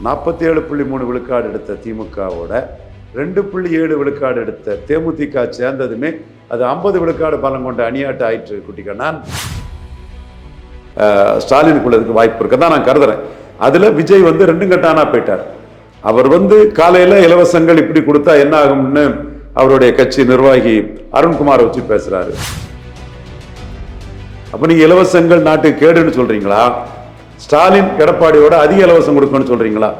47.3 விழுக்காடு எடுத்த திமுகவோட 2.7 விழுக்காடு எடுத்த தேமுதிக சேர்ந்ததுமே அது 50 விழுக்காடு பலம் கொண்ட அணியாட்டு ஆயிற்று குட்டிக்கண்ணான். ஸ்டாலினுக்குள்ளதுக்கு வாய்ப்பு இருக்குதான் நான் கருதுறேன். அதுல விஜய் வந்து 2 கட்டானா போயிட்டார். அவர் வந்து காலையில இலவசங்கள் இப்படி கொடுத்தா என்ன ஆகும்னு அவருடைய கட்சி நிர்வாகி அருண்குமார் வச்சு பேசுறாரு. அப்ப நீங்க இலவசங்கள் நாட்டுக்கு கேடுன்னு சொல்றீங்களா? ஸ்டாலின் எடப்பாடியோட அதிக இலவசம் கொடுக்கணும்னு சொல்றீங்களா?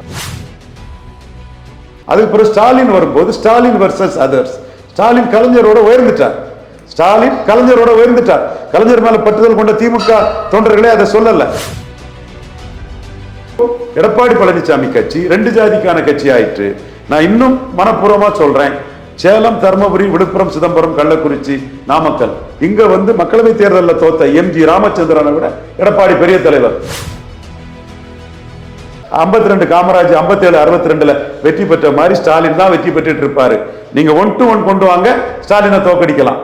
அதுக்கு பிறகு ஸ்டாலின் வரும்போது ஸ்டாலின் வர்சஸ் அதர்ஸ். ஸ்டாலின் கலைஞரோட உயர்ந்துட்டார். கலைஞர் மேல பற்றுதல் கொண்ட திமுக தொண்டர்களே அதை சொல்லல. எடப்பாடி பழனிசாமி கட்சி 2 ஜாதிக்கான கட்சி ஆயிற்று. நான் இன்னும் மனப்பூர்வமா சொல்றேன், சேலம், தர்மபுரி, விழுப்புரம், சிதம்பரம், கள்ளக்குறிச்சி, நாமக்கல் இங்க வந்து மக்களவை தேர்தலில் தோத்த எம்ஜி ராமச்சந்திரனை விட எடப்பாடி பெரிய தலைவர். 52 காமராஜ் 57 62 வெற்றி பெற்ற மாதிரி ஸ்டாலின் தான் வெற்றி பெற்றுட்டு இருப்பாரு. நீங்க 1 to 1 கொண்டு வாங்க, ஸ்டாலினை தோக்கடிக்கலாம்.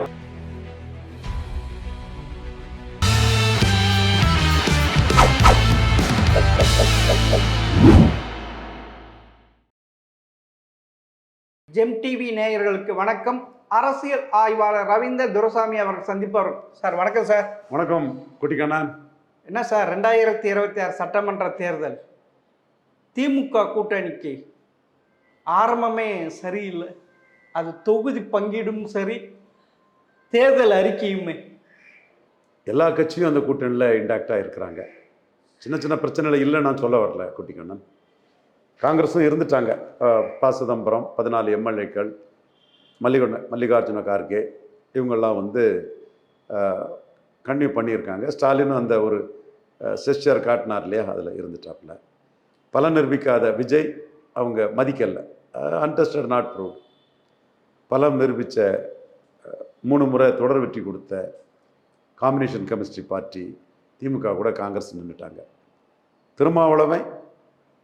ஜெம் டிவி நேயர்களுக்கு வணக்கம். அரசியல் ஆய்வாளர் ரவீந்தர் துரைசாமி அவர்கள் சந்திப்பார். சார் வணக்கம். சார் வணக்கம் குட்டிக்கண்ணன். என்ன சார், 2026 சட்டமன்ற தேர்தல் திமுக கூட்டணிக்கு ஆரம்பமே சரியில்லை. அது தொகுதி பங்கீடும் சரி, தேர்தல் அறிக்கையுமே. எல்லா கட்சியும் அந்த கூட்டணியில் இன்டாக்டாக இருக்கிறாங்க. சின்ன சின்ன பிரச்சனைகள் இல்லை நான் சொல்ல வரல குட்டிக்கண்ணன். காங்கிரஸும் இருந்துட்டாங்க. சிதம்பரம் 14 எம்எல்ஏக்கள், மல்லிகார்ஜுன கார்கே இவங்கெல்லாம் வந்து கன்டினியூ பண்ணியிருக்காங்க. ஸ்டாலினும் அந்த ஒரு செஸ்டர் காட்டினார் இல்லையா, அதில் இருந்துட்டாப்புல. பலன் நிரூபிக்காத விஜய் அவங்க மதிக்கலை. Untested not prove. பலம் நிரூபித்த 3 முறை தொடர் வெற்றி கொடுத்த காம்பினேஷன் கெமிஸ்ட்ரி பார்ட்டி திமுக கூட காங்கிரஸ் நின்றுட்டாங்க. திருமாவளவன்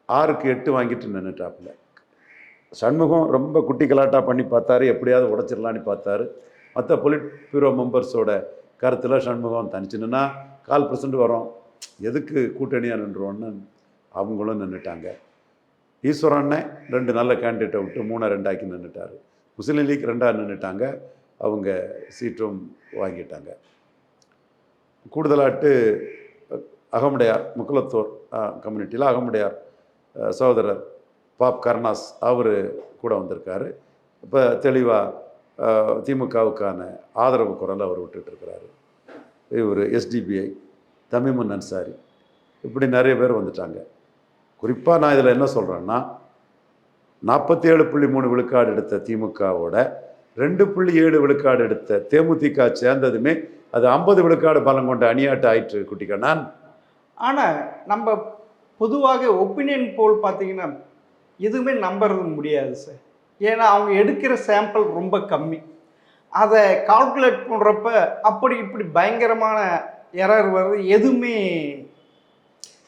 6க்கு 8 வாங்கிட்டு நின்றுட்டாப்புல. சண்முகம் ரொம்ப குட்டி கலாட்டா பண்ணி பார்த்தாரு, எப்படியாவது உடைச்சிடலான்னு பார்த்தாரு. மற்ற பொலிட் பியூரோ மெம்பர்ஸோட கருத்தில் சண்முகம் தனிச்சு நின்னா 4% வரும், எதுக்கு கூட்டணியாக நின்றுவோன்னு அவங்களும் நின்றுட்டாங்க. ஈஸ்வரண்ணே 2 நல்ல கேண்டிடேட்டை விட்டு 3-2 ஆக்கி நின்றுட்டார். முஸ்லீம் லீக் 2 நின்றுட்டாங்க, அவங்க சீட்டும் வாங்கிட்டாங்க. கூடுதலாட்டு அகமுடையார் முக்குலத்தோர் கம்யூனிட்டியில் அகமுடையார் சகோதரர் பாப் கருணாஸ் அவர் கூட வந்திருக்காரு. இப்போ தெளிவாக திமுகவுக்கான ஆதரவு குரலை அவர் விட்டுட்டுருக்கிறாரு. இவர் எஸ்டிபிஐ, தமிமுன் அன்சாரி, இப்படி நிறைய பேர் வந்துட்டாங்க. குறிப்பாக நான் இதில் என்ன சொல்கிறேன்னா, 47.3 விழுக்காடு எடுத்த திமுகவோட 2.7 விழுக்காடு எடுத்த தேமுதிக சேர்ந்ததுமே அது 50 விழுக்காடு பலம் கொண்ட அணியாட்டு ஆயிற்று குட்டிக்கண்ணான். ஆனால் நம்ம பொதுவாக ஒப்பீனியன் போல் பார்த்தீங்கன்னா எதுவுமே நம்புறது முடியாது சார். ஏன்னா அவங்க எடுக்கிற சாம்பிள் ரொம்ப கம்மி. அதை கால்குலேட் பண்ணுறப்ப அப்படி இப்படி பயங்கரமான எரர் வருது. எதுவுமே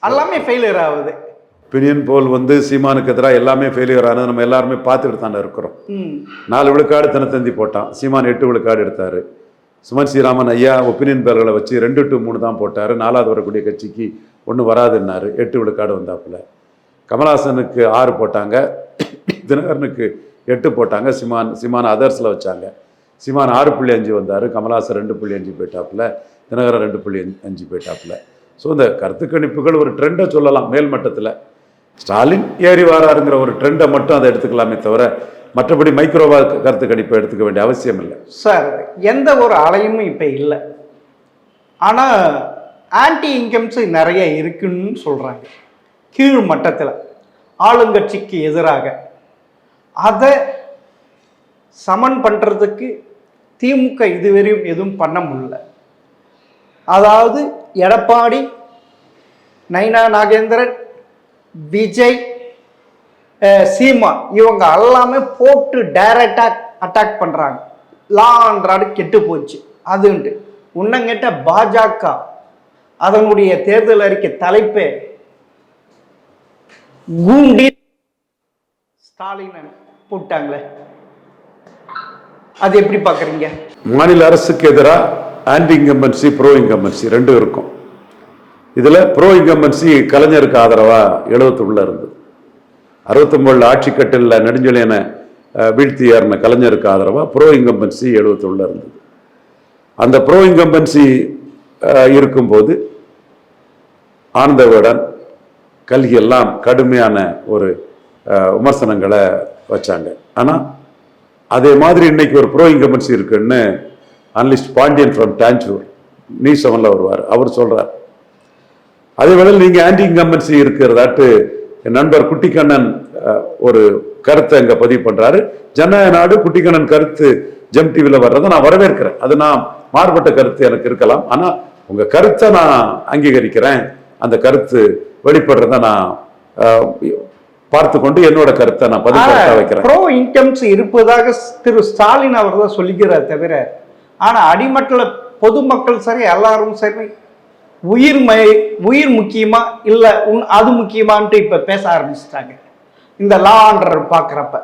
எல்லாமே ஃபெயிலியர் ஆகுது. ஒப்பீனியன் போல் வந்து சீமானுக்கு எதிராக எல்லாமே ஃபெயிலியர் ஆனது நம்ம எல்லாருமே பார்த்துட்டு தானே இருக்கிறோம். 4 விழுக்காடு தினத்தந்தி போட்டான், சீமான் 8 விழுக்காடு எடுத்தார். சுமன் ஸ்ரீராமன் ஐயா ஒப்பீனியன் பேர்களை வச்சு 2 to 3 தான் போட்டார். 4வது வரக்கூடிய கட்சிக்கு 1 வராதுன்னாரு, 8 விழுக்காடு வந்தாப்புல. கமல்ஹாசனுக்கு 6 போட்டாங்க, தினகரனுக்கு 8 போட்டாங்க, சீமான் அதர்ஸில் வச்சாங்க. சீமான் 6.5 வந்தார், கமல்ஹாசன் 2.5 போயிட்டாப்புல, தினகரன் 2.5 போயிட்டாப்புல. ஸோ இந்த கருத்து கணிப்புகள் ஒரு ட்ரெண்டை சொல்லலாம் மேல்மட்டத்தில். ஸ்டாலின் ஏறி வாராருங்கிற ஒரு ட்ரெண்டை மட்டும் அதை எடுத்துக்கலாமே தவிர மற்றபடி மைக்ரோவா கருத்து கணிப்பை எடுத்துக்க வேண்டிய அவசியம் இல்லை சார். எந்த ஒரு அலையும் இப்போ இல்லை. ஆனால் ஆன்டி இன்கம்ஸ் நிறைய இருக்குன்னு சொல்கிறாங்க கீழ் மட்டத்தில் ஆளுங்கட்சிக்கு எதிராக. அதை சமன் பண்ணுறதுக்கு திமுக இதுவரையும் எதுவும் பண்ண முடியல. அதாவது எடப்பாடி, நைனா நாகேந்திரன், விஜய், சீமான் இவங்க எல்லாமே போட்டு டைரக்டாக அட்டாக் பண்ணுறாங்க. லா அண்ட் ஆர்டர் கெட்டு போச்சு அதுன்ட்டு. உன்னங்கிட்ட பாஜக அதனுடைய தேர்தல் அறிக்கை தலைப்பே கூண்டி ஸ்டாலின் போட்டாங்களே, அது எப்படி பார்க்குறீங்க? மாநில அரசுக்கு எதிராக ஆன்டி இன்கம்பன்சி, ப்ரோ இன்கம்பன்சி 2 இருக்கும். இதில் ப்ரோ இன்கம்பன்சி கலைஞருக்கு ஆதரவாக 71 இருந்தது. 69 ஆட்சி கட்டில் நெடுஞ்செழியனை வீழ்த்தி ஏறின கலைஞருக்கு ஆதரவாக ப்ரோ இன்கம்பன்சி 71 இருந்தது. அந்த ப்ரோ இன்கம்பன்சி இருக்கும்போது ஆனந்த விகடன், கல்கி எல்லாம் கடுமையான ஒரு விமர்சனங்களை வச்சாங்க. ஆனால் அதே மாதிரி இன்னைக்கு ஒரு ப்ரோ இன்கம்பன்சி இருக்குன்னு அனலிஸ்ட் பாண்டியன் ஃப்ரம் டான்சூர் நியூஸ் 7ல் வருவார், அவர் சொல்றார். அதே வேளை நீங்க ஆன்டி இன்கம்பன்சி இருக்கிறதாட்டு என் நண்பர் குட்டிக்கண்ணன் ஒரு கருத்தை அங்க பதிவு பண்றாரு. ஜனநாயக நாடு குட்டிக்கண்ணன் கருத்து ஜெம் டிவியில் வர்றதை நான் வரவேற்கிறேன். அது நான் மாறுபட்ட கருத்து எனக்கு இருக்கலாம், ஆனா உங்க கருத்தை நான் அங்கீகரிக்கிறேன். அந்த கருத்து வெளிப்படுறத நான் பார்த்து கொண்டு என்னோட கருத்தை நான் பதிவு வைக்கிறேன். ப்ரோ இன்கம்ஸ் இருப்பதாக திரு ஸ்டாலின் அவர் தான் சொல்லிக்கிறார் தவிர, ஆனா அடிமட்டல பொதுமக்கள் சரி எல்லாரும் சரி உயிர் முக்கியமா இல்ல அது முக்கியமான்ட்டு இப்ப பேச ஆரம்பிச்சிட்டாங்க. இந்த லா ஆர்டர் பார்க்குறப்ப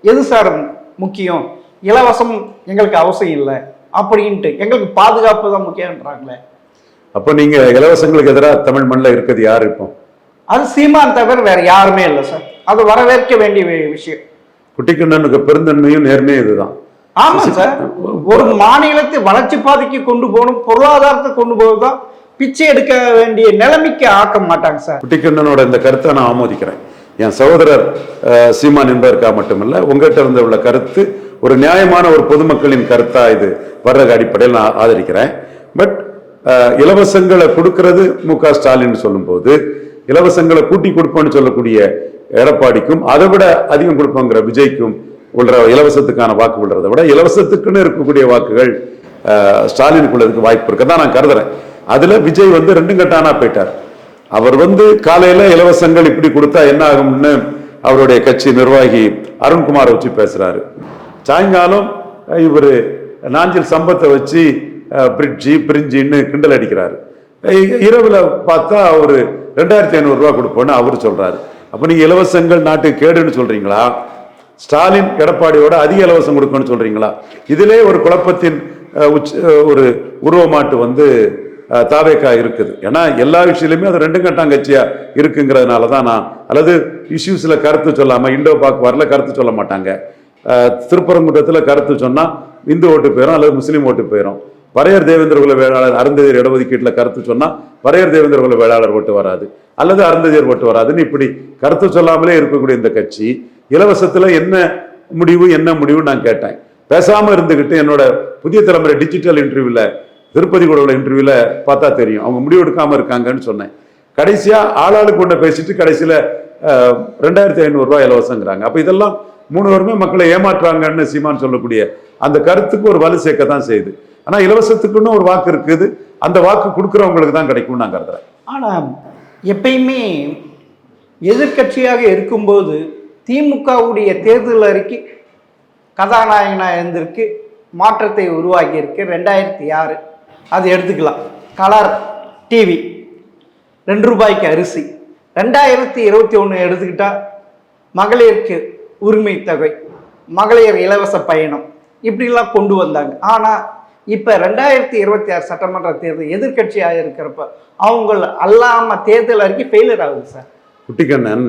எது சார் முக்கியம், இலவசம் எங்களுக்கு அவசியம் இல்லை அப்படின்ட்டு, எங்களுக்கு பாதுகாப்பு தான் முக்கியன்றாங்களே. அப்போ நீங்க இலவசங்களுக்கு எதிராக தமிழ் மண்ணில் இருக்கிறது யாரு? இப்போ அது சீமான் தவிர வேற யாருமே இல்லை சார். அது வரவேற்க வேண்டிய விஷயம். குட்டிக்கண்ணனுக்கு பெருந்தன்மையும் நேர்மையும் இதுதான். ஆமா சார், ஒரு மாநிலத்தை வளர்ச்சி பாதைக்கு கொண்டு போகணும், பொருளாதாரத்தை கொண்டு போகதான், பிச்சை எடுக்க வேண்டிய நிலைமைக்கு ஆக்க மாட்டாங்க சார். குட்டிக்கண்ணனோட இந்த கருத்தை நான் ஆமோதிக்கிறேன். என் சகோதரர் சீமான் என்பதற்காக மட்டுமல்ல, உங்ககிட்ட இருந்து உள்ள கருத்து ஒரு நியாயமான ஒரு பொதுமக்களின் கருத்தா இது வர்ற அடிப்படையில் நான் ஆதரிக்கிறேன். பட் இலவசங்களை கொடுக்கிறது மு.க. ஸ்டாலின் சொல்லும் போது, இலவசங்களை கூட்டி கொடுப்போம்னு சொல்லக்கூடிய எடப்பாடிக்கும் அதை விட அதிகம் கொடுப்போங்கிற விஜய்க்கும் உள்ள இலவசத்துக்கான வாக்கு விடுறதை விட இலவசத்துக்குன்னு இருக்கக்கூடிய வாக்குகள் ஸ்டாலினுக்குள்ளதுக்கு வாய்ப்பு இருக்கதான் நான் கருதுறேன். அதுல விஜய் வந்து 2 கட்டானா போயிட்டார். அவர் வந்து காலையில இலவசங்கள் இப்படி கொடுத்தா என்ன ஆகும்னு அவருடைய கட்சி நிர்வாகி அருண்குமாரை வச்சு பேசுறாரு. சாயங்காலம் இவர் நாஞ்சில் சம்பத்தை வச்சு பிரிட்ஜி பிரிஞ்சின்னு கிண்டல் அடிக்கிறாரு. இரவுல பார்த்தா அவரு 2500 ரூபா கொடுப்போன்னு அவர் சொல்றாரு. அப்ப நீங்க இலவசங்கள் நாட்டுக்கு கேடுன்னு சொல்றீங்களா, ஸ்டாலின் எடப்பாடியோட அதிக இலவசம் கொடுக்கணும்னு சொல்றீங்களா? இதிலே ஒரு குழப்பத்தின் ஒரு உருவமாட்டு வந்து தாவேக்கா இருக்குது. ஏன்னா எல்லா விஷயத்திலுமே அது 2 கட்டாங்கட்சியா இருக்குங்கிறதுனால தான் நான், அல்லது இஷ்யூஸ்ல கருத்து சொல்லாம, இண்டோ பாக் வரல கருத்து சொல்ல மாட்டாங்க, திருப்பரங்குன்றத்தில் கருத்து சொன்னா இந்து ஓட்டு போயிடும் அல்லது முஸ்லீம் ஓட்டு போயிடும், பறையர் தேவேந்திர குல வேளாளர் அருந்ததியர் இடஒதுக்கீட்டில் கருத்து சொன்னா பறையர் தேவேந்திர குல வேளாளர் ஓட்டு வராது அல்லது அருந்ததியர் ஓட்டு வராதுன்னு இப்படி கருத்து சொல்லாமலே இருக்கக்கூடிய இந்த கட்சி இலவசத்துல என்ன முடிவு நான் கேட்டேன். பேசாம இருந்துகிட்டு என்னோட புதிய தலைமுறை டிஜிட்டல் இன்டர்வியூல, திருப்பதி கூட உள்ள இன்டர்வியூல பார்த்தா தெரியும் அவங்க முடிவு எடுக்காம இருக்காங்கன்னு சொன்னேன். கடைசியா ஆளாளுக்கு கொண்ட பேசிட்டு கடைசியில 2500 ரூபாய் இலவசங்கிறாங்க. அப்ப இதெல்லாம் 3 வருமே மக்களை ஏமாற்றுறாங்கன்னு சீமான் சொல்லக்கூடிய அந்த கருத்துக்கு ஒரு வலு சேர்க்க தான் செய்யுது. ஆனா இலவசத்துக்குன்னு ஒரு வாக்கு இருக்குது, அந்த வாக்கு கொடுக்குறவங்களுக்கு தான் கிடைக்கும்னு நான் கருதுறேன். ஆனா எப்பயுமே எதிர்கட்சியாக இருக்கும்போது திமுகவுடைய தேர்தல் அறிக்கை கதாநாயகனாக இருந்திருக்கு, மாற்றத்தை உருவாக்கி இருக்கு. 2006 அது எடுத்துக்கலாம். கலர் டிவி, 2 ரூபாய்க்கு அரிசி. 2021 எடுத்துக்கிட்டா மகளிருக்கு உரிமை தொகை, மகளிர் இலவச பயணம், இப்படிலாம் கொண்டு வந்தாங்க. ஆனால் இப்போ 2026 சட்டமன்ற தேர்தல் எதிர்கட்சியாக இருக்கிறப்ப அவங்க அல்லாமல் தேர்தல் அறிக்கை ஃபெயிலியர் ஆகுது சார். குட்டிக்கண்ணன்,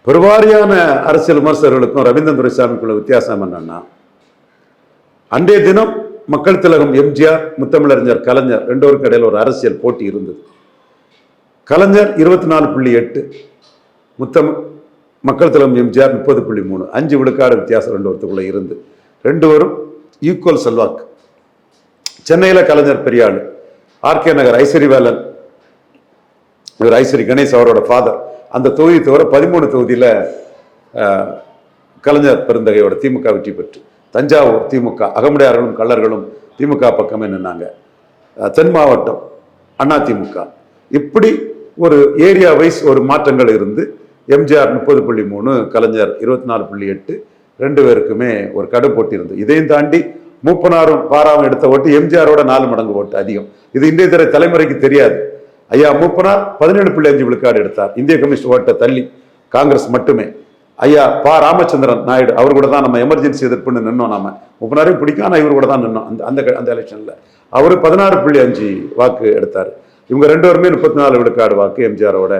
பெருவாரியான அரசியல் விமர்சகர்களுக்கும் ரவீந்திரன் துரைசாமிக்குள்ள வித்தியாசம் என்னன்னா, அன்றைய தினம் மக்கள் திலகம் எம்ஜிஆர், முத்தமிழறிஞர் கலைஞர் 2 பேருக்கு இடையில் ஒரு அரசியல் போட்டி இருந்தது. கலைஞர் 24.8, மக்கள் திலகம் எம்ஜிஆர் 30.3, 5 விழுக்காடு வித்தியாசம் 2 பேருக்குள்ள இருந்து 2 பேரும் ஈக்குவல் செல்வாக்கு. சென்னையில் கலைஞர் பெரியாள், ஆர்கே நகர் ஐஸ்வரி வேலன், இவர் ஐஸ்வரி கணேஷ் அவரோட ஃபாதர், அந்த தொகுதி தவிர 13 தொகுதியில் கலைஞர் பெருந்தகையோட திமுக வெற்றி பெற்று, தஞ்சாவூர் திமுக அகமுடையார்களும் கள்ளர்களும் திமுக பக்கமே நின்னாங்க. தென் மாவட்டம் அண்ணா திமுக. இப்படி ஒரு ஏரியா வைஸ் ஒரு மாற்றங்கள் இருந்து எம்ஜிஆர் 30.3, கலைஞர் 24.8, 2 பேருக்குமே ஒரு கடும் போட்டி இருந்து. இதையும் தாண்டி மூப்பனாரும் பாராவும் எடுத்த ஓட்டு எம்ஜிஆரோட 4 மடங்கு ஓட்டு அதிகம். இது இன்றைய தலைமுறைக்கு தெரியாது. ஐயா மூப்பனார் 17.5 விழுக்காடு எடுத்தார், இந்திய கம்யூனிஸ்ட் ஓட்டை தள்ளி, காங்கிரஸ் மட்டுமே. ஐயா ராமச்சந்திரன் நாயுடு, அவர் கூட தான் நம்ம எமர்ஜென்சி எதிர்ப்புன்னு நின்னோம். நாம மூப்பனாரையும் பிடிக்கும், ஆனால் இவர் கூட தான் நின்னோம் அந்த எலெக்ஷன்ல. அவர் 16.5 வாக்கு எடுத்தார். இவங்க 2 பேருமே 34 விழுக்காடு வாக்கு, எம்ஜிஆரோட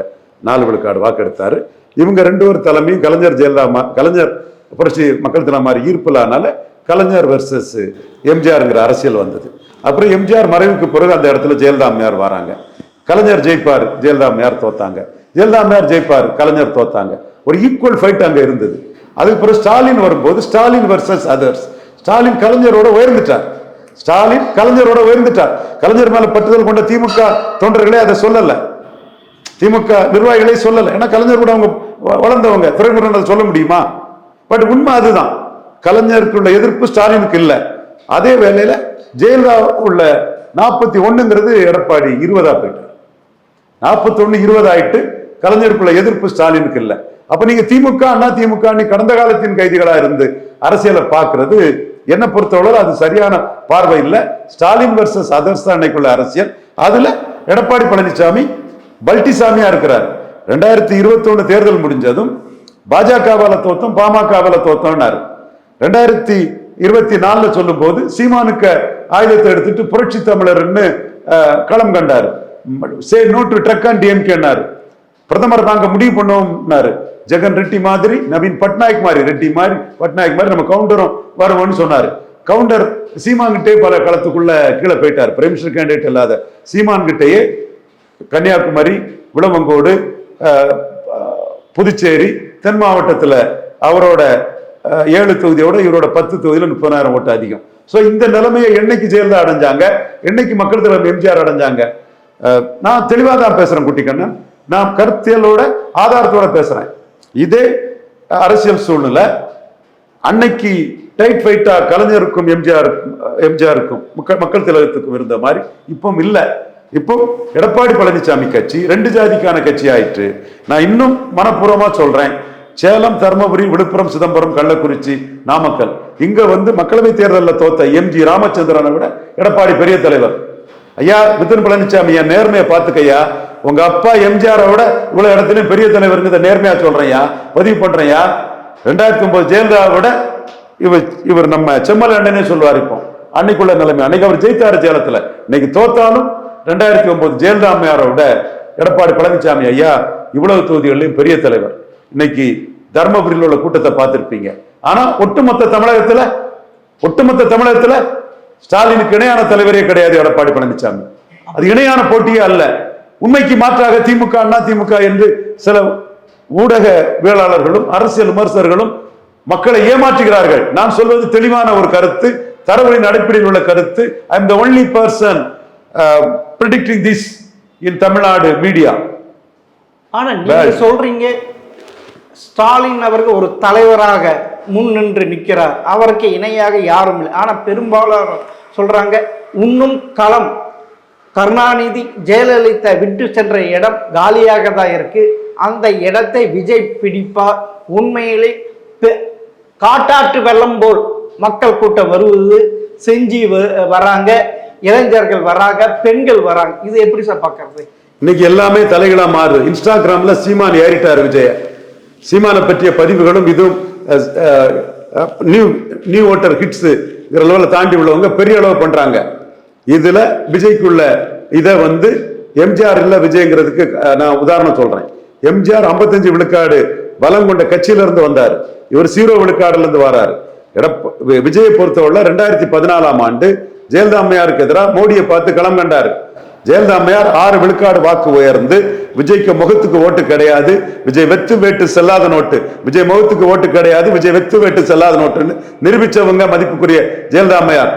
4 விழுக்காடு வாக்கு எடுத்தாரு. இவங்க 2 பேர் தலைமையும் கலைஞர் ஜெயலலிதா கலைஞர் புரட்சி மக்கள் தினம் மாதிரி ஈர்ப்பில்லாதனால கலைஞர் வெர்சஸ் எம்ஜிஆர்ங்கிற அரசியல் வந்தது. அப்புறம் எம்ஜிஆர் மறைவுக்கு பிறகு அந்த இடத்துல ஜெயலலிதா அம்மையார் வராங்க. கலைஞர் ஜெயிப்பார், ஜெயலலிதா அம்மையார் தோத்தாங்க. ஜெயலலிதா அம்மையார் ஜெயிப்பார், கலைஞர் தோத்தாங்க. ஒரு ஈக்குவல் ஃபைட் அங்க இருந்தது. அதுக்கு பிறகு ஸ்டாலின் வரும்போது ஸ்டாலின் வர்சஸ் அதர்ஸ். ஸ்டாலின் கலைஞரோட உயர்ந்துட்டார். ஸ்டாலின் கலைஞரோட உயர்ந்துட்டார். கலைஞர் மேல பற்றுதல் கொண்ட திமுக தொண்டர்களே அதை சொல்லல, திமுக நிர்வாகிகளே சொல்லல. ஏன்னா கலைஞர் கூட அவங்க வளர்ந்தவங்க, துறைமுறை சொல்ல முடியுமா? பட் உண்மை அதுதான். கலைஞருக்குள்ள எதிர்ப்பு ஸ்டாலினுக்கு இல்லை. அதே வேளையில ஜெயலலிதா உள்ள 41ங்கிறது எடப்பாடி 20 போயிட்டார். 41 20 ஆயிட்டு கலைஞருக்குள்ள எதிர்ப்பு ஸ்டாலினுக்கு இல்லை. அப்ப நீங்க திமுக அண்ணா திமுக கடந்த காலத்தின் கைதிகளா இருந்து அரசியலை பார்க்கிறது என்ன பொறுத்தவரை அது சரியான பார்வை இல்லை. ஸ்டாலின் வர்சஸ் அதர்ஸ் தான் அன்னைக்குள்ள அரசியல். அதுல எடப்பாடி பழனிசாமி பல்டிசாமியா இருக்கிறார். 2021 தேர்தல் முடிஞ்சதும் பாஜகவால தோத்தம், பாமகவால தோத்தம்னாரு. 2024 சொல்லும் போது சீமானுக்கு ஆயுதத்தை எடுத்துட்டு புரட்சி தமிழர்னு களம் கண்டாரு. Say no to drug and டிஎம்கேன்னாரு. பிரதமர் நாங்க முடிவு பண்ணுவோம்னாரு. ஜெகன் ரெட்டி மாதிரி, நவீன் பட்நாயக் மாதிரி, ரெட்டி மாதிரி பட்நாயக் மாதிரி நம்ம கவுண்டரும் வருவோம்னு சொன்னாரு. கவுண்டர் சீமான் கிட்டே பல களத்துக்குள்ள கீழே போயிட்டார். பிரைம் மினிஸ்டர் கேண்டிடேட் இல்லாத சீமான் கிட்டேயே கன்னியாகுமரி, விளவங்கோடு, புதுச்சேரி, தென் மாவட்டத்துல அவரோட 7 தொகுதியோட இவரோட 10 தொகுதியில 30,000 ஓட்டு அதிகம். சோ இந்த நிலைமையை என்னைக்கு ஜெயலலிதா அடைஞ்சாங்க, என்னைக்கு மக்கள் தலைவர் எம்ஜிஆர் அடைஞ்சாங்க? நான் தெளிவா தான் பேசுறேன் குட்டிக்கண்ணன். நான் கருத்தியலோட ஆதாரத்தோட பேசுறேன். இதே அரசியல் சூழ்நிலை அன்னைக்கு டைட் ஃபைட்டா கலைஞருக்கும் எம்ஜிஆருக்கும் மக்கள் திலகத்துக்கும் இருந்த மாதிரி இப்போ இல்லை. இப்போ எடப்பாடி பழனிசாமி கட்சி 2 ஜாதிக்கான கட்சி ஆயிற்று. நான் இன்னும் மனப்பூர்வமா சொல்றேன், சேலம், தர்மபுரி, விழுப்புரம், சிதம்பரம், கள்ளக்குறிச்சி, நாமக்கல் இங்க மக்களவை தேர்தலில் தோத்த எம்ஜி ராமச்சந்திரனை விட எடப்பாடி பெரிய தலைவர். ஐயா மிதுன் பழனிசாமி, என் நேர்மையை பார்த்துக்கையா. உங்க அப்பா எம்ஜிஆரை விட இவ்வளவு இடத்துலயும் பெரிய தலைவர் நேர்மையா சொல்றேன்யா, பதிவு பண்றேன்யா. 2009 ஜெயலலிதாவை விட இவர் நம்ம செம்மல் அண்ணனே சொல்லுவார். இப்போ அன்னைக்குள்ள நிலைமை, அன்னைக்கு அவர் ஜெயித்தாரு சேலத்துல. இன்னைக்கு தோத்தாலும் 2009 ஜெயலலிதா அம்மையாரை விட எடப்பாடி பழனிசாமி ஐயா இவ்வளவு தொகுதிகளிலும் பெரிய தலைவர். இன்னைக்கு தர்மபுரியில் உள்ள கூட்டத்தை பார்த்திருப்பீங்க. ஆனா ஒட்டுமொத்த தமிழகத்துல ஸ்டாலினுக்கு இணையான தலைவரே கிடையாது எடப்பாடி பழனிசாமி. அது இணையான போட்டியே அல்ல. உண்மைக்கு மாற்றாக திமுக அண்ணா திமுக என்று சில ஊடகவியலாளர்களும் அரசியல் விமர்சகர்களும் மக்களை ஏமாற்றுகிறார்கள். நான் சொல்வது தெளிவான ஒரு கருத்து, தரவுகளின் அடிப்படையில் உள்ள கருத்து. I am the only person predicting this in Tamil Nadu media. ஆனா நீங்க சொல்றீங்க ஸ்டாலின் அவர்கள் ஒரு தலைவராக முன் நின்று நிற்கிறார், அவருக்கு இணையாக யாரும் இல்லை. ஆனா பெரும்பாலும் சொல்றாங்க இன்னும் களம் கருணாநிதி ஜெயலலிதா விட்டு சென்ற இடம் காலியாக தான் இருக்கு, அந்த இடத்தை விஜய் பிடிப்பார். உண்மையிலே காட்டாற்று வெள்ளம் போல் மக்கள் கூட்டம் வருவது, செஞ்சி வராங்க, இளைஞர்கள் வராங்க, பெண்கள் வராங்க. இது எப்படி சார் பார்க்கறது? இன்னைக்கு எல்லாமே தலைகளா மாறுது. இன்ஸ்டாகிராம்ல சீமான் ஏறிட்டார் விஜய. சீமானை பற்றிய பதிவுகளும் இதுவும் நியூ ஓட்டர் ஹிட்ஸ் லெவலில் தாண்டி உள்ளவங்க பெரிய அளவு பண்றாங்க. இதுல விஜய்க்குள்ள இதை எம்ஜிஆர் இல்ல விஜய்ங்கிறதுக்கு நான் உதாரணம் சொல்றேன். எம்ஜிஆர் 55 விழுக்காடு பலம் கொண்ட கட்சியில இருந்து வந்தார். இவர் 0 விழுக்காடுல இருந்து வராரு. விஜயை பொறுத்தவரை 2014ஆம் ஆண்டு ஜெயலலிதா அம்மையாருக்கு எதிராக மோடியை பார்த்து களம் கண்டாரு. ஜெயலலிதா அம்மையார் 6 விழுக்காடு வாக்கு உயர்ந்து விஜய்க்கு முகத்துக்கு ஓட்டு கிடையாது, விஜய் வெத்து வேட்டு செல்லாத நோட்டு, விஜய் முகத்துக்கு ஓட்டு கிடையாது, விஜய் வெத்து வேட்டு செல்லாத நோட்டுன்னு நிரூபிச்சவங்க மதிப்புக்குரிய ஜெயலலிதா அம்மையார்.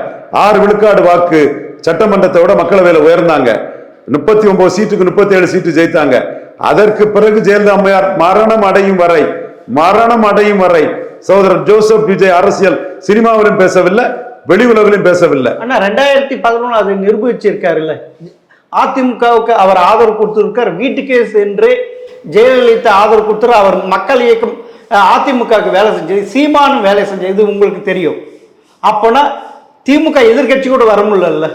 6 விழுக்காடு வாக்கு சட்டமன்றத்தை விட மக்களவையில உயர்ந்தாங்க. 39 சீட்டுக்கு 37 சீட்டு ஜெயித்தாங்க. அதற்கு பிறகு ஜெயலலிதா அம்மையார் மரணம் அடையும் வரை சகோதரர் ஜோசப் விஜய் அரசியல் சினிமாவிலும் பேசவில்லை, வெளி உலகிலும் பேசவில்லை. ஆனா 2011 அதை நிரூபிச்சிருக்காருல்ல. அதிமுகவுக்கு அவர் ஆதரவு கொடுத்திருக்கார். வீட்டுக்கே சென்று ஜெயலலிதா ஆதரவு கொடுத்துரு. அவர் மக்கள் இயக்கம் அதிமுகவுக்கு வேலை செஞ்சது, சீமானும் வேலை செஞ்சது, இது உங்களுக்கு தெரியும். அப்போனா திமுக எதிர்கட்சி கூட வர முடியல.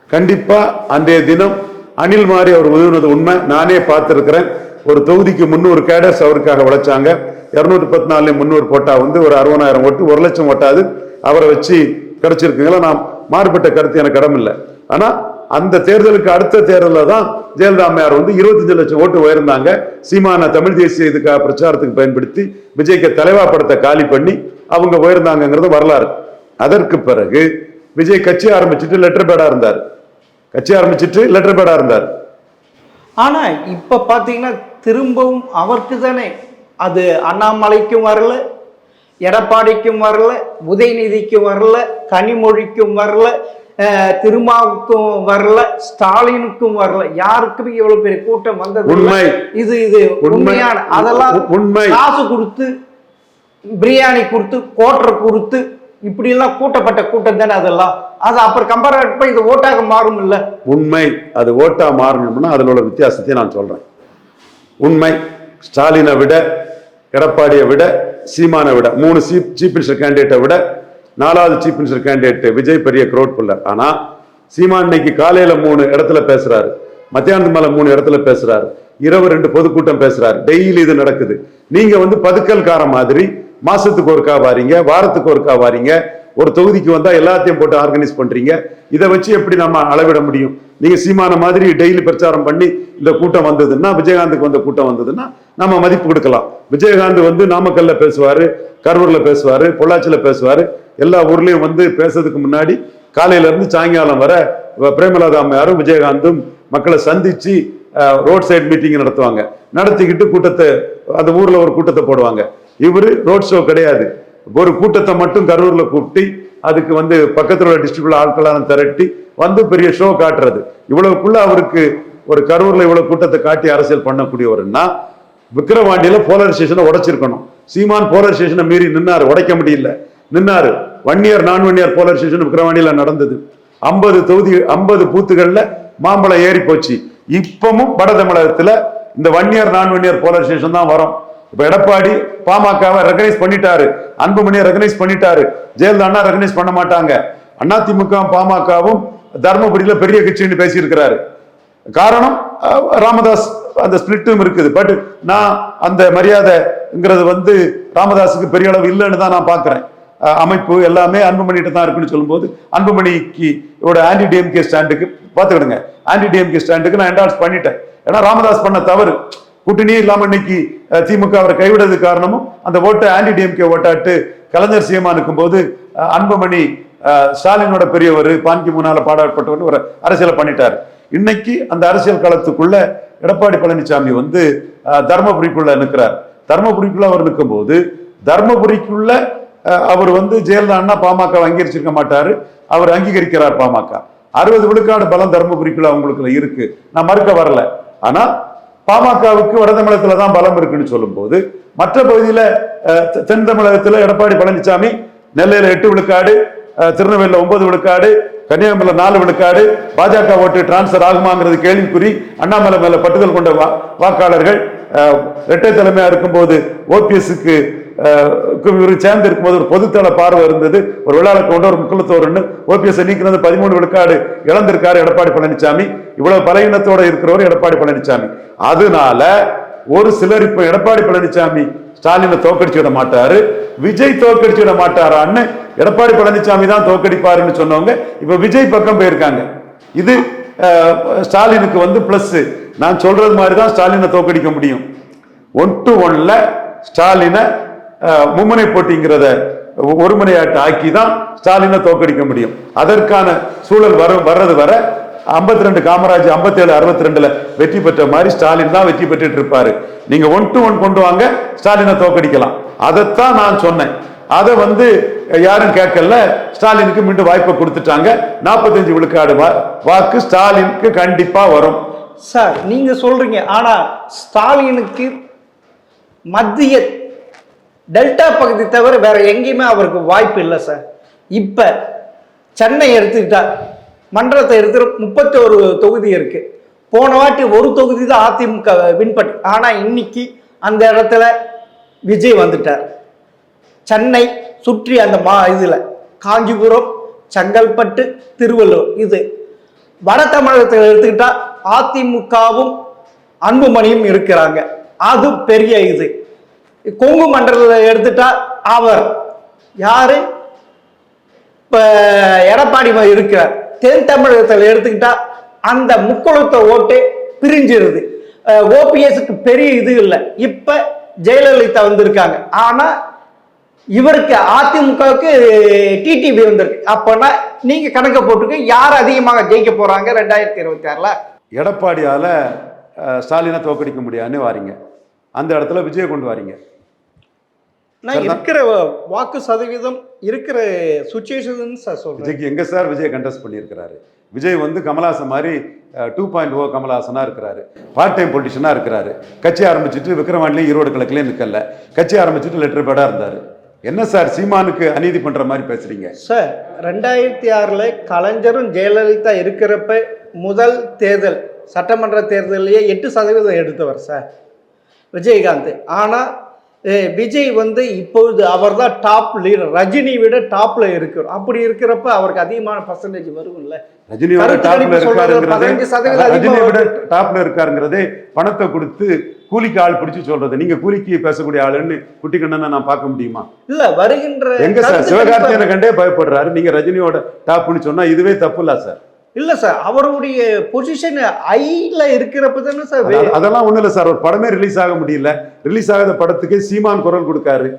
கண்டிப்பா அன்றைய தினம் அனில் மாதிரி அவர் உதவுனது உண்மை. நானே பார்த்திருக்கிறேன். ஒரு தொகுதிக்கு 300 கேடர்ஸ் அவருக்காக உழைச்சாங்க. 214 300 போட்டா ஒரு 60,000 ஓட்டு, 1 லட்சம் ஓட்டாது அவரை வச்சு கிடைச்சிருக்குங்களா. நான் மாறுபட்ட கருத்து எனக்கு இடம் இல்லை. ஆனா அந்த தேர்தலுக்கு அடுத்த தேர்தலில் தான் ஜெயலலிதா அம்மையார் வந்து 25 லட்சம் ஓட்டு உயர்ந்தாங்க. சீமான தமிழ் தேசிய இதுக்காக பிரச்சாரத்துக்கு பயன்படுத்தி விஜய்க்கு தலைவா படத்தை காலி பண்ணி அவங்க உயர்ந்தாங்கிறது வரலாறு. அதற்கு பிறகு விஜய் கட்சி ஆரம்பிச்சுட்டு லெட்டர் பேடா இருந்தார். ஆனா இப்ப பாத்தீங்கன்னா திரும்பவும் அவருக்கு தானே அது. அண்ணாமலைக்கும் வரல, எடப்பாடிக்கும் வரல, உதயநிதிக்கும் வரல, கனிமொழிக்கும் வரல, திருமாவுக்கும் வரல, ஸ்டாலினுக்கும் வரல. யாருக்குமே இவ்வளவு பெரிய கூட்டம் வந்தது உண்மை. இது உண்மையான அதெல்லாம் உண்மை. காசு கொடுத்து, பிரியாணி கொடுத்து, கோட்டரை கொடுத்து இப்படி எல்லாம் கூட்டப்பட்ட கூட்டம் தானே அதெல்லாம். அது அப்புறம் கம்பேர் பண்ணி இது ஓட்டாக மாறும் இல்ல. உண்மை. அது ஓட்டா மாறணும்னா அதில் உள்ள வித்தியாசத்தை நான் சொல்றேன். உண்மை, ஸ்டாலினை விட, எடப்பாடியை விட, சீமானை விட, 3 சீஃப் மினிஸ்டர் கேண்டிடேட்டை விட 4வது சீஃப் மினிஸ்டர் கேண்டிடேட் விஜய் பெரிய க்ரௌட் புல்லர். ஆனா சீமான் இன்னைக்கு காலையில 3 இடத்துல பேசுறாரு, மத்தியானத்து மேல 3 இடத்துல பேசுறாரு, இரவு 2 பொதுக்கூட்டம் பேசுறாரு. டெய்லி இது நடக்குது. நீங்க வந்து பதுக்கல்கார மாதிரி மாசத்துக்கு ஒருக்கா வாரீங்க, வாரத்துக்கு ஒருக்கா வாரீங்க, ஒரு தொகுதிக்கு வந்தா எல்லாத்தையும் போட்டு ஆர்கனைஸ் பண்றீங்க. இதை வச்சு எப்படி நம்ம அளவிட முடியும்? நீங்க சீமான மாதிரி டெய்லி பிரச்சாரம் பண்ணி இந்த கூட்டம் வந்ததுன்னா, விஜயகாந்துக்கு வந்த கூட்டம் வந்ததுன்னா நம்ம மதிப்பு கொடுக்கலாம். விஜயகாந்த் வந்து நாமக்கல்ல பேசுவாரு, கரூர்ல பேசுவாரு, பொள்ளாச்சியில பேசுவாரு. எல்லா ஊர்லயும் வந்து பேசுறதுக்கு முன்னாடி காலையில இருந்து சாயங்காலம் வர பிரேமலதா அம்மையாரும் விஜயகாந்தும் மக்களை சந்திச்சு ரோட் சைடு மீட்டிங் நடத்துவாங்க. நடத்திக்கிட்டு கூட்டத்தை அந்த ஊர்ல ஒரு கூட்டத்தை போடுவாங்க. இவரு ரோட் ஷோ கிடையாது, ஒரு கூட்டத்தை மட்டும் கரூர்ல கூப்பிட்டு அதுக்கு வந்து பக்கத்துல உள்ள டிஸ்ட்ரிக்ட்ல ஆட்களான திரட்டி வந்து பெரிய ஷோ காட்டுறது. இவ்வளவுக்குள்ள அவருக்கு ஒரு கரூர்ல இவ்வளவு கூட்டத்தை காட்டி அரசியல் பண்ணக்கூடியவருன்னா விக்கிரவாண்டியில போலரைசேஷனை உடைச்சிருக்கணும். சீமான் போலரைசேஷனை மீறி நின்னாரு, உடைக்க முடியல, நின்னாரு. 1 இயர் நான் 1 இயர் போலரைசேஷன் விக்கிரவாண்டியில நடந்தது. 50 தொகுதி 50 பூத்துகள்ல மாம்பழம் ஏறி போச்சு. இப்பவும் வட தமிழகத்துல இந்த 1 இயர் நான் 1 இயர் போலரைசேஷன் தான் வரும். இப்ப எடப்பாடி பாமகவை ரெகனைஸ் பண்ணிட்டாரு, அன்புமணியை ரெகனைஸ் பண்ணிட்டாரு, ஜெயலலிதா ரெகனைஸ் பண்ண மாட்டாங்க. அதிமுக பாமகவும் தர்மபுரியில பெரிய கட்சின்னு பேசி இருக்கிறாரு. காரணம் ராமதாஸ் அந்த ஸ்பிளிட்டும் இருக்குது. பட் நான் அந்த மரியாதைங்கிறது வந்து ராமதாஸுக்கு பெரிய அளவு இல்லைன்னு தான் நான் பாக்குறேன். அமைப்பு எல்லாமே அன்புமணிகிட்ட தான் இருக்குன்னு சொல்லும்போது அன்புமணிக்கு ஆன்டி டிஎம்கே ஸ்டாண்டுக்கு பார்த்துக்கிடுங்க, ஆன்டி டிஎம்கே ஸ்டாண்டுக்கு நான் என்டால்ஸ் பண்ணிட்டேன். ஏன்னா ராமதாஸ் பண்ண தவறு, கூட்டணியே இல்லாம இன்னைக்கு திமுக அவரை கைவிடுறது காரணமும் அந்த ஓட்டை ஆன்டி டிஎம்கே ஓட்டாட்டு கலைஞர் சிஎம்மா இருக்கும் போது அன்புமணி ஸ்டாலினோட பெரியவர், பான்கி முன்னால பாடப்பட்டவர் ஒரு அரசியலை பண்ணிட்டாரு. இன்னைக்கு அந்த அரசியல் களத்துக்குள்ள எடப்பாடி பழனிசாமி வந்து தர்மபுரிக்குள்ள நிற்கிறார். தர்மபுரிக்குள்ள அவர் நிற்கும் போது தர்மபுரிக்குள்ள அவர் வந்து ஜெயலலிதா பாமக அங்கீகரிச்சிருக்க மாட்டாரு, அவர் அங்கீகரிக்கிறார் பாமக. 60 விழுக்காடு பலம் தர்மபுரிக்குள்ள அவங்களுக்கு இருக்கு, நான் மறுக்க வரல. ஆனா பாமகவுக்கு வட தமிழகத்துல தான் பலம் இருக்குன்னு சொல்லும் போது மற்ற பகுதியில தென் தமிழகத்துல எடப்பாடி பழனிசாமி நெல்லையில 8 விழுக்காடு, திருநெல்வேலியில 9 விழுக்காடு, கன்னியாகுமரியில 4 விழுக்காடு, பாஜக ஓட்டு டிரான்ஸ்பர் ஆகுமாங்கிறது கேள்விக்குறி. அண்ணாமலை மேல பட்டுதல் கொண்ட வாக்காளர்கள் இரட்டை தலைமையா இருக்கும்போது ஓபிஎஸ்க்கு சேர்ந்து இருக்கும்போது ஒரு பொதுத்தள பார்வை இருந்தது, ஒரு விழாவில் கொண்டு ஒரு முக்குளத்தோர்னு ஓபிஎஸ் நீக்கிறது 13 விழுக்காடு இழந்திருக்காரு எடப்பாடி பழனிசாமி. இவ்வளவு பலகீனத்தோட இருக்கிறவர் எடப்பாடி பழனிசாமி. அதனால ஒரு சிலர் இப்ப எடப்பாடி பழனிசாமி ஸ்டாலினை தோக்கடிச்சு விட மாட்டாரு, விஜய் தோக்கடிச்சு விட மாட்டாரான்னு எடப்பாடி பழனிசாமி தான் தோக்கடிப்பாருன்னு சொன்னவங்க இப்ப விஜய் பக்கம் போயிருக்காங்க. இது ஸ்டாலினுக்கு வந்து பிளஸ். நான் சொல்றது மாதிரி தான் ஸ்டாலினை தோக்கடிக்க முடியும். 1 to 1ல ஸ்டாலினை மும்முனை போட்டிங்கிறத ஒருமுனையாட்டு ஆக்கி தான் ஸ்டாலினை தோக்கடிக்க முடியும். அதற்கான சூழல் வர்றது வர 52 காமராஜ் 57 62ல வெற்றி பெற்ற மாதிரி ஸ்டாலின் தான் வெற்றி பெற்றுட்டு இருப்பாரு. நீங்க 1 to 1 கொண்டு வாங்க, ஸ்டாலினை தோக்கடிக்கலாம். அதைத்தான் நான் சொன்னேன். அதை வந்து யாரும் கேட்கல, ஸ்டாலினுக்கு மீண்டும் வாய்ப்பை கொடுத்துட்டாங்க. 45 விழுக்காடு வாக்கு ஸ்டாலினுக்கு கண்டிப்பா வரும். சார் நீங்க சொல்றீங்க, ஆனா ஸ்டாலினுக்கு மத்திய டெல்டா பகுதி தவிர வேற எங்கேயுமே அவருக்கு வாய்ப்பு இல்லை சார். இப்ப சென்னை எடுத்துக்கிட்டா மன்றத்தை எடுத்து 31 தொகுதி இருக்கு. போன வாட்டி ஒரு தொகுதி தான் அதிமுக வின் பண்ணி, ஆனா இன்னைக்கு அந்த இடத்துல விஜய் வந்துட்டார். சென்னை சுற்றி அந்த இதுல காஞ்சிபுரம், செங்கல்பட்டு, திருவள்ளூர், இது வட தமிழகத்தில் எடுத்துக்கிட்டா அதிமுகவும் அன்புமணியும் இருக்கிறாங்க. அது பெரிய இது. கொங்கு மண்டலத்தில் எடுத்துட்டா அவர் யாரு, இப்ப எடப்பாடி இருக்கிறார். தென் தமிழகத்தில் எடுத்துக்கிட்டா அந்த முக்குளத்தை ஓட்டு பிரிஞ்சிருது. ஓபிஎஸ்க்கு பெரிய இது இல்லை. இப்ப ஜெயலலிதா வந்திருக்காங்க, ஆனா இவருக்கு அதிமுகவுக்கு டிடிவி வந்திருக்கு. அப்பனா நீங்க கணக்க போட்டுக்க யார் அதிகமாக ஜெயிக்க போறாங்க 2026ல? எடப்பாடியால ஸ்டாலினை தோக்கடிக்க முடியாதுன்னு வாரீங்க, அந்த இடத்துல விஜய் கொண்டு வாரீங்க. நான் இருக்கிற வாக்கு சதவீதம் இருக்கிற சுச்சுவேஷன் சார் சொல்றேன். விஜய்க்கு எங்க சார் விஜய் கண்டெஸ்ட் பண்ணியிருக்கிறாரு? விஜய் வந்து கமலஹாசன் மாதிரி 2.0 கமலஹாசனா இருக்கிறாரு, பார்ட் டைம் பொலிட்டிஷனா இருக்கிறாரு. கட்சி ஆரம்பிச்சுட்டு விக்ரவாண்டிலையும் ஈரோடு கிழக்குலையும் நிற்கல, கட்சி ஆரம்பிச்சுட்டு லெட்டர் பேடா இருந்தாரு. என்ன சார் சீமானுக்கு அநீதி பண்ற மாதிரி பேசுறீங்க சார்? 2006ல் கலைஞரும் ஜெயலலிதா இருக்கிறப்ப முதல் தேர்தல் சட்டமன்ற தேர்தலையே 8% எடுத்தவர் சார் விஜயகாந்த். ஆனால் விஜய் வந்து இப்பொழுது அவர் தான் டாப் லீடர், ரஜினி விட டாப்ல இருக்கிறோம். அப்படி இருக்கிறப்ப அவருக்கு அதிகமான பர்சன்டேஜ் வரும்ல. ரஜினியோட டாப்ல இருக்காருங்கிறதே பணத்தை கொடுத்து கூலிக்கு ஆள் பிடிச்சு சொல்றது. நீங்க கூலிக்கு பேசக்கூடிய ஆளுன்னு குட்டிக்கண்ணனை நான் பார்க்க முடியுமா? இல்ல வருகின்ற எங்க சார் சிவகார்த்தியனை கண்டே பயப்படுறாரு, நீங்க ரஜினியோட டாப்னு சொன்னா இதுவே தப்பு இல்ல சார்? இல்ல சார், அவருடைய பொசிஷன் ஐல இருக்கிறப்ப தானே சார். அதெல்லாம் ஒண்ணு இல்ல சார், ஒரு படமே ரிலீஸ் ஆக முடியல. ரிலீஸ் ஆகாத படத்துக்கு சீமான் குரல் கொடுக்காரு.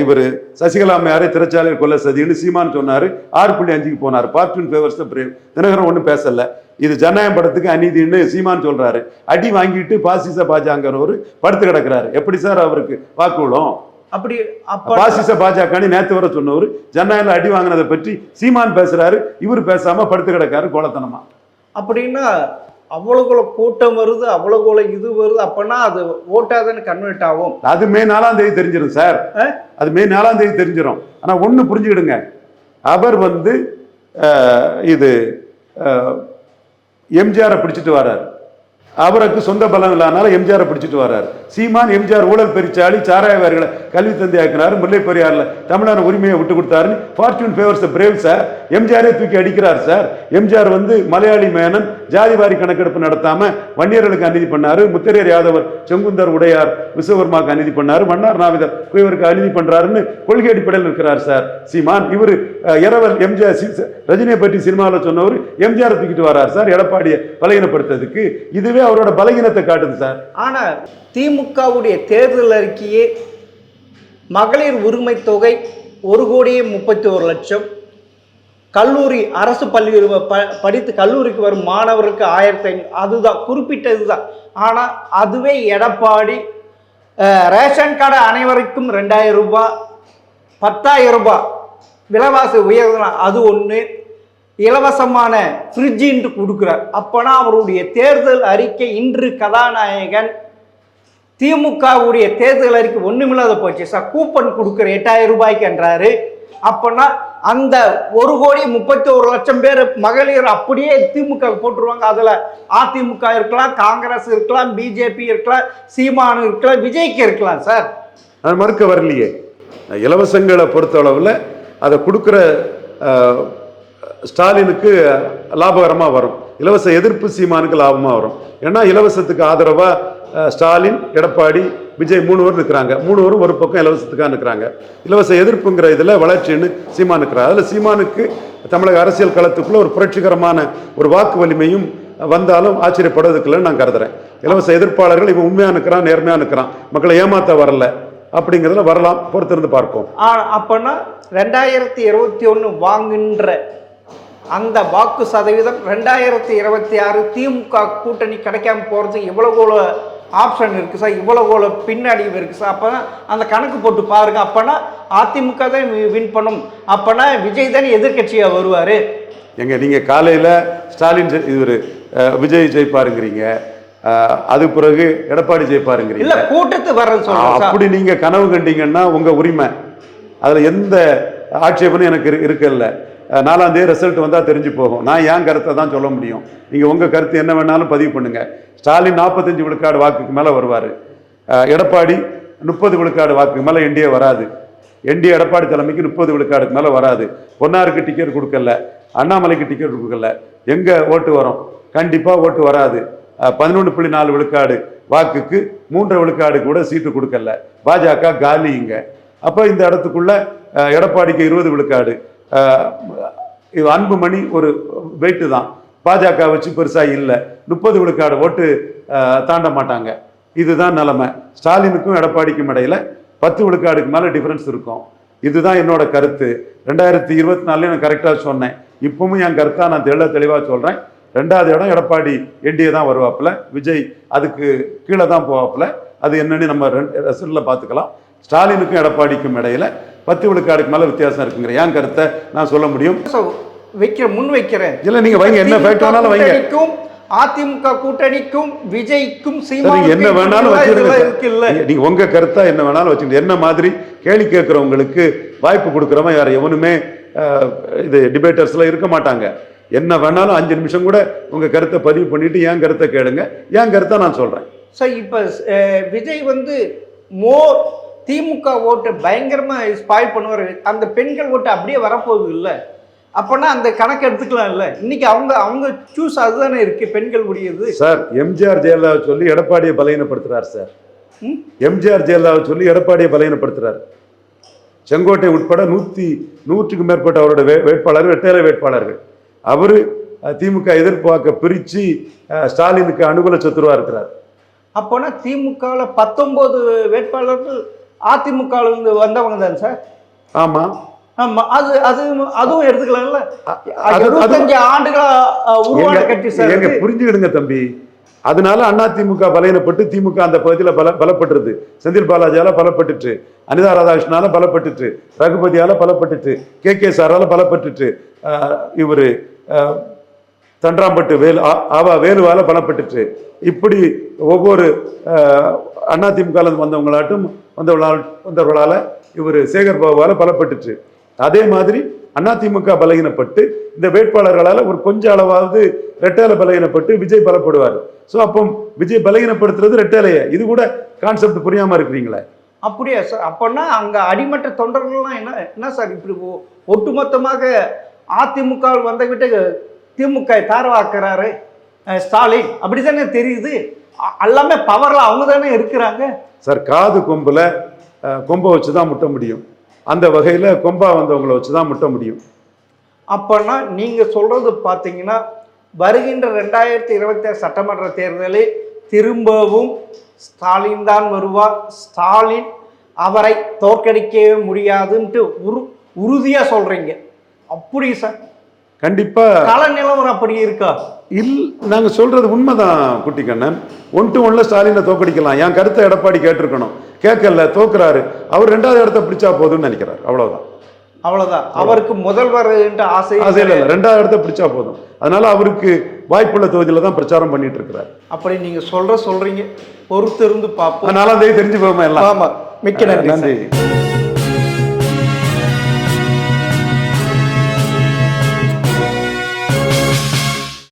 இவர் சசிகலா அம்மையாரே திரைச்சாலையில் கொல்ல சதின்னு சீமான் சொன்னாரு, 6.5க்கு போனார். பார்ட் ஃபேவர்ஸ் பிரேவ் தினகரன் ஒன்றும் பேசல. இது ஜனநாயகம் படத்துக்கு அநீதின்னு சீமான் சொல்றாரு. அடி வாங்கிட்டு பாசிச பாஜகவர் படுத்து கிடக்குறாரு. எப்படி சார் அவருக்கு வாக்குள்ளோம்? அப்படி பாசிச பாஜக நேத்து வர சொன்னவர் ஜனநாயகம் அடி வாங்கினதை பற்றி சீமான் பேசுறாரு, இவர் பேசாம படுத்து கிடக்காரு கோலத்தனமா. அப்படின்னா அவ்வளவு கூட்டம் வருது, அவ்வளவு இது வருது, அப்பனா அது ஓட்டாதானே கன்வெர்ட் ஆகும். அது மே 4ஆம் தேதி தெரிஞ்சிடும் சார், அது மே 4ஆம் தேதி தெரிஞ்சிடும். ஆனா ஒண்ணு புரிஞ்சுக்கிடுங்க, அவர் வந்து இது எம்ஜிஆரை பிடிச்சிட்டு வர்றாரு. அவருக்கு சொந்த பலம் இல்லாதனால எம்ஜிஆரை பிடிச்சிட்டு வர்றாரு. சீமான் எம்ஜிஆர் ஊழல் பெருச்சாளி, சாராயவாரிகளை கல்வி தந்தை ஆக்கினாரு, முல்லை பெரியாறுல தமிழர் உரிமையை விட்டு கொடுத்தாருன்னு ஃபார்ச்சூன் ஃபேவர்ஸ் பிரேவ் சார் எம்ஜிஆரே தூக்கி அடிக்கிறார் சார். எம்ஜிஆர் வந்து மலையாளி மேனன் ஜாதிவாரி கணக்கெடுப்பு நடத்தாம வன்னியர்களுக்கு அநீதி பண்ணாரு, முத்தரையர் யாதவர் செங்குந்தர் உடையார் விஸ்வகர்மாவுக்கு அநீதி பண்ணாரு, மன்னார் நாவிதர் குயவருக்கு அநீதி பண்றாருன்னு கொள்கை அடிப்படையில் இருக்கிறார் சார் சீமான். இவர் இரவல் எம்ஜிஆர் ரஜினியை பற்றி சினிமாவில் சொன்னவர் எம்ஜிஆரை தூக்கிட்டு வர்றார் சார் எடப்பாடியை பலகீனப்படுத்துறதுக்கு. இதுவே அவரோட பலகீனத்தை காட்டுது சார். ஆனா திமுகவுடைய தேர்தல் அறிக்கையே மகளிர் உரிமை தொகை 1,31,00,000, கல்லூரி அரசு பள்ளி படித்து கல்லூரிக்கு வரும் மாணவருக்கு 1,500, அதுதான் குறிப்பிட்டதுதான். ஆனா அதுவே எடப்பாடி ரேஷன் கார்டு அனைவருக்கும் 2,000 ரூபாய், 10,000 ரூபாய் விலைவாசி உயர்வு, அது ஒன்று, இலவசமான ஃப்ரிட்ஜின்ட்டு கொடுக்குறார். அப்போனா அவருடைய தேர்தல் அறிக்கை இன்று கதாநாயகன் திமுகவுடைய தேர்தல் அறிக்கை ஒன்றுமில்லாத போச்சு சார். கூப்பன் கொடுக்குற 8,000 ரூபாய்க்கு என்றாரு. அப்போனா அந்த 1,31,00,000 பேர் மகளிர் அப்படியே திமுக போட்டுருவாங்க. அதில் அதிமுக இருக்கலாம், காங்கிரஸ் இருக்கலாம், பிஜேபி இருக்கலாம், சீமானு இருக்கலாம், விஜய்க்கு இருக்கலாம் சார். அது மறுக்க வரலையே. இலவசங்களை பொறுத்தளவில் அதை கொடுக்குற ஸ்டாலினுக்கு லாபகரமாக வரும், இலவச எதிர்ப்பு சீமானுக்கு லாபமாக வரும். ஏன்னா இலவசத்துக்கு ஆதரவாக ஸ்டாலின், எடப்பாடி, விஜய் 3 பேர் இருக்கிறாங்க. 3 பேரும் ஒரு பக்கம் இலவசத்துக்காக இருக்கிறாங்க. இலவச எதிர்ப்புங்கிற இதில் வளர்ச்சின்னு சீமான் இருக்கிறார். அதில் சீமானுக்கு தமிழக அரசியல் களத்துக்குள்ள ஒரு புரட்சிகரமான ஒரு வாக்கு வலிமையும் வந்தாலும் ஆச்சரியப்படுவதற்குள்ளன்னு நான் கருதுறேன். இலவச எதிர்ப்பாளர்கள் இவன் உண்மையாக இருக்கிறான், நேர்மையாக இருக்கிறான், மக்களை ஏமாற்ற வரல அப்படிங்கிறதுல வரலாம், பொறுத்திருந்து பார்ப்போம். அப்போனா 2021 வாங்குகின்ற அந்த வாக்கு சதவீதம் 2026 திமுக கூட்டணி கிடைக்காம போகிறதுக்கு இவ்வளோ ஆப்ஷன் இருக்குது சார், இவ்வளோ பின்னடைவு இருக்குது சார். அப்போ அந்த கணக்கு போட்டு பாருங்க. அப்போனா அதிமுக தான் வின் பண்ணும், அப்போனா விஜய் தானே எதிர்கட்சியாக வருவார். எங்க நீங்கள் காலையில் ஸ்டாலின் இவர் விஜய் ஜெயிப்பாருங்கிறீங்க, அது பிறகு எடப்பாடி ஜெயிப்பாருங்கிறீங்க. இல்லை கூட்டத்து வர்றது சொல்லுங்க. அப்படி நீங்கள் கனவு கண்டீங்கன்னா உங்கள் உரிமை, அதில் எந்த ஆட்சேபனும் எனக்கு இருக்கல. 4ஆம் தேதி ரிசல்ட் வந்தால் தெரிஞ்சு போகும். நான் என் கருத்தை தான் சொல்ல முடியும். நீங்கள் உங்கள் கருத்து என்ன வேணாலும் பதிவு பண்ணுங்கள். ஸ்டாலின் 45 விழுக்காடு வாக்குக்கு மேலே வருவார். எடப்பாடி 30 விழுக்காடு வாக்குக்கு மேலே என்டிஏ வராது. என்டிஏ எடப்பாடி தலைமைக்கு 30 விழுக்காடுக்கு மேலே வராது. பொன்னாருக்கு டிக்கெட் கொடுக்கல, அண்ணாமலைக்கு டிக்கெட் கொடுக்கல, எங்கே ஓட்டு வரும்? கண்டிப்பாக ஓட்டு வராது. 11.4 விழுக்காடு வாக்குக்கு 3 விழுக்காடு கூட சீட்டு கொடுக்கல. பாஜக காலிங்க. அப்போ இந்த இடத்துக்குள்ள எடப்பாடிக்கு 20 விழுக்காடு, அன்புமணி ஒரு வெயிட்டு தான், பாஜக வச்சு பெருசா இல்லை, 30 விழுக்காடு ஓட்டு தாண்ட மாட்டாங்க. இதுதான் நிலைமை. ஸ்டாலினுக்கும் எடப்பாடிக்கும் இடையில 10 விழுக்காடுக்கு மேல டிஃபரன்ஸ் இருக்கும். இதுதான் என்னோட கருத்து. 2024 நான் கரெக்டா சொன்னேன். இப்பவும் என் கருத்தா நான் தெளிவா சொல்றேன். 2வது இடம் எடப்பாடி என்டிஏ தான் வருவாப்புல, விஜய் அதுக்கு கீழே தான் போவாப்புல. அது என்னன்னு நம்ம ரிசல்ட்ல பார்த்துக்கலாம். ஸ்டாலினுக்கும் எடப்பாடிக்கும் இடையில 10 விழுக்காடுக்கு மேல வித்தியாசம் இருக்குங்கிற என் கருத்தை நான் சொல்ல முடியும். முன் வைக்கிறேன். இல்ல நீங்க வைங்க, என்ன ஃபேக்ட் வேணாலும் வைங்க. அதிமுக கூட்டணிக்கும் விஜய்க்கும் என்ன வேணாலும் வச்சிருக்க, நீங்க உங்க கருத்தா என்ன வேணாலும் வச்சுக்கோங்க. என்ன மாதிரி கேள்வி கேட்கறவங்களுக்கு வாய்ப்பு கொடுக்குறவன் யார் எவனுமே இது டிபேட்டர்ஸ்ல இருக்க மாட்டாங்க. என்ன வேணாலும் 5 நிமிஷம் கூட உங்க கருத்தை பதிவு பண்ணிட்டு என் கருத்தை கேளுங்க. என் கருத்தை நான் சொல்றேன். சார் இப்ப விஜய் திமுக ஓட்டு பயங்கரமா ஸ்பாயில் பண்ணுவார். அந்த பெண்கள் ஓட்டு அப்படியே வரப்போகுது இல்லை, அப்பனா அந்த கணக்கு எடுத்துக்கலாம் இல்ல. இன்னைக்கு அவங்க சூஸ் அதுதானே இருக்கு, பெண்கள் முடியுது. சார் எம்ஜிஆர் ஜெயலலிதாவை சொல்லி எடப்பாடியை பலகீனப்படுத்துறாரு சார். எம்ஜிஆர் ஜெயலலிதாவை சொல்லி எடப்பாடியை பலகீனப்படுத்துறாரு. செங்கோட்டை உட்பட 100க்கும் மேற்பட்ட அவரோட வேட்பாளர்கள் இரட்டை வேட்பாளர்கள். அவரு திமுக எதிர்பார்க்க பிரிச்சு ஸ்டாலினுக்கு அனுகூல சத்துருவா இருக்கிறார். அப்போனா திமுகவில் 19 வேட்பாளர்கள் அதிமுக வந்தவங்க தான் சார். ஆமா ஆமா, அதுவும் எடுத்துக்கலாம்ல. 25 ஆண்டுகளா உருவான கட்சி சார். எங்க புரிஞ்சுக்கிடுங்க தம்பி. அதனால அதிமுக பலகீனப்பட்டு திமுக அந்த பகுதியில் பலப்பட்டுருது. செந்தில் பாலாஜியால பலப்பட்டுட்டு, அனிதா ராதாகிருஷ்ணால பலப்பட்டுட்டு, ரகுபதியால பலப்பட்டுட்டு, கே சாரால பலப்பட்டுட்டு, இவரு தண்டராம்பட்டு வேலுவால பலப்பட்டுட்டு, இப்படி ஒவ்வொரு அதிமுக வந்தவங்களாட்டும் வந்தவர்களால இவர் சேகர் பாபுவால பலப்பட்டுச்சு. அதே மாதிரி அதிமுக பலகீனப்பட்டு இந்த வேட்பாளர்களால் ஒரு கொஞ்சம் அளவாவது ரெட்டையில பலகீனப்பட்டு விஜய் பலப்படுவார். ஸோ அப்போ விஜய் பலகீனப்படுத்துறது ரெட்டையிலையே. இது கூட கான்செப்ட் புரியாம இருக்கிறீங்களே. அப்படியா சார்? அப்போனா அங்க அடிமட்ட தொண்டர்கள்லாம் என்ன சார் இப்படி ஒட்டுமொத்தமாக அதிமுக வந்த விட்டு திமுக தாரவாக்குறாரு ஸ்டாலின், அப்படித்தானே தெரியுது. எல்லாமே பவர்ல அவங்க தானே இருக்கிறாங்க சார். காது கொம்புல கொம்பை வச்சுதான் முட்ட முடியும். அந்த வகையில கொம்பா வந்தவங்களை வச்சுதான் முட்ட முடியும். அப்போனா நீங்க சொல்றது பார்த்தீங்கன்னா வருகின்ற 2026 சட்டமன்ற தேர்தலில் திரும்பவும் ஸ்டாலின் தான் வருவார். ஸ்டாலின் அவரை தோற்கடிக்கவே முடியாதுன்ட்டு உறுதியா சொல்றீங்க. அப்படி சார்? கண்டிப்பா கால நிலவரம் அப்படி இருக்கா? நாங்க சொல்றது உண்மைதான் குட்டிக்கண்ணன். 1-1 ஸ்டாலினை தோக்கடிக்கலாம். என் கருத்தை எடப்பாடி கேட்டிருக்கணும், கேட்கல, தோக்குறாரு. அவர் 2வது இடத்தை பிடிச்சா போதும்னு நினைக்கிறார். அவ்வளவுதான். அவருக்கு முதல்வர் ஆசை இல்ல, 2வது இடத்தை பிடிச்சா போதும். அதனால அவருக்கு வாய்ப்புள்ள தொகுதியில தான் பிரச்சாரம் பண்ணிட்டு இருக்கிறார். அப்படி நீங்க சொல்றீங்க, பொறுத்து இருந்து பார்ப்போம். 4ஆம் தேதி தெரிஞ்சு போவோமா எல்லாம். ஆமா, மிக்க நன்றி.